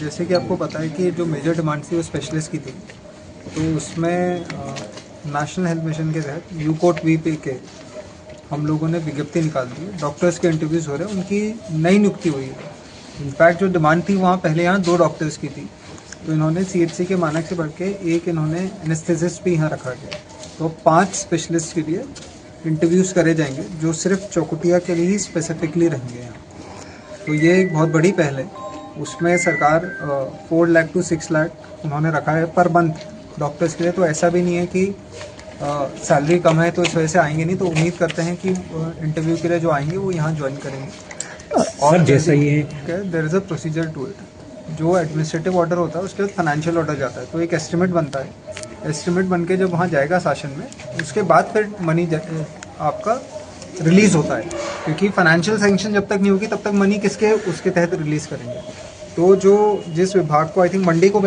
जैसे कि आपको पता है कि जो मेजर डिमांड थी वो स्पेशलिस्ट की थी, तो उसमें नेशनल हेल्थ मिशन के तहत यूकोट वीपी के हम लोगों ने विज्ञप्ति निकाल दी। डॉक्टर्स के इंटरव्यूज़ हो रहे हैं, उनकी नई नियुक्ति हुई है। इनफैक्ट जो डिमांड थी वहाँ पहले यहाँ 2 डॉक्टर्स की थी, तो इन्होंने सीएचसी के मानक से बढ़ के एक इन्होंने एनेस्थेसिस्ट भी यहाँ रखा गया। तो 5 स्पेशलिस्ट के लिए इंटरव्यूज़ करे जाएंगे जो सिर्फ चौकुटिया के लिए ही स्पेसिफिकली रहेंगे यहाँ। तो ये एक बहुत बड़ी पहल है। उसमें सरकार 4 लाख to 6 लाख उन्होंने रखा है पर मंथ डॉक्टर्स के लिए। तो ऐसा भी नहीं है कि सैलरी कम है तो इस वजह से आएंगे नहीं, तो उम्मीद करते हैं कि इंटरव्यू के लिए जो आएंगे वो यहाँ ज्वाइन करेंगे। और जैसा ये there is a procedure to it. जो एडमिनिस्ट्रेटिव ऑर्डर होता है उसके बाद फाइनेंशियल ऑर्डर जाता है, तो एक एस्टिमेट बनता है। एस्टिमेट बन के जब वहाँ जाएगा शासन में, उसके बाद फिर मनी आपका रिलीज़ होता है, क्योंकि फाइनेंशियल सैंक्शन जब तक नहीं होगी तब तक मनी किसके उसके तहत रिलीज़ करेंगे। तो जो जिस विभाग को आई थिंक मंडी को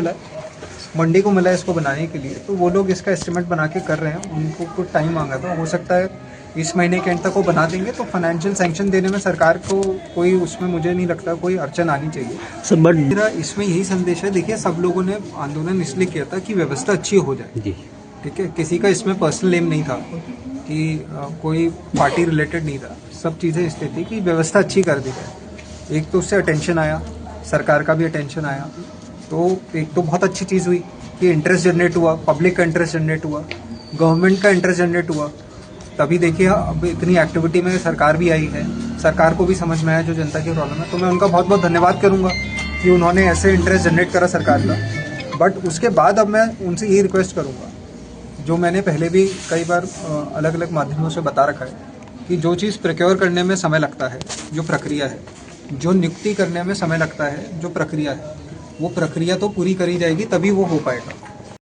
मिला है इसको बनाने के लिए, तो वो लोग इसका एस्टिमेट बना के कर रहे हैं। उनको कुछ टाइम मांगा था, हो सकता है इस महीने के एंड तक वो बना देंगे। तो फाइनेंशियल सैंक्शन देने में सरकार को कोई उसमें मुझे नहीं लगता कोई अड़चन आनी चाहिए। सर बट मेरा इसमें यही संदेश है, देखिए सब लोगों ने आंदोलन इसलिए किया था कि व्यवस्था अच्छी हो जाए। जी ठीक है, किसी का इसमें पर्सनल एम नहीं था कि कोई पार्टी रिलेटेड नहीं था। सब चीज़ें इसलिए थी कि व्यवस्था अच्छी कर दी जाए। एक तो उससे अटेंशन आया, सरकार का भी अटेंशन आया, तो एक तो बहुत अच्छी चीज़ हुई कि इंटरेस्ट जनरेट हुआ, पब्लिक का इंटरेस्ट जनरेट हुआ, गवर्नमेंट का इंटरेस्ट जनरेट हुआ। तभी देखिए अब इतनी एक्टिविटी में सरकार भी आई है, सरकार को भी समझ में आया जो जनता की प्रॉब्लम है। तो मैं उनका बहुत बहुत धन्यवाद करूँगा कि उन्होंने ऐसे इंटरेस्ट जनरेट करा सरकार का। बट उसके बाद अब मैं उनसे ये रिक्वेस्ट करूँगा, जो मैंने पहले भी कई बार अलग अलग माध्यमों से बता रखा है, कि जो चीज़ प्रोक्योर करने में समय लगता है, जो प्रक्रिया है, जो नियुक्ति करने में समय लगता है, जो प्रक्रिया है, वो प्रक्रिया तो पूरी करी जाएगी, तभी वो हो पाएगा।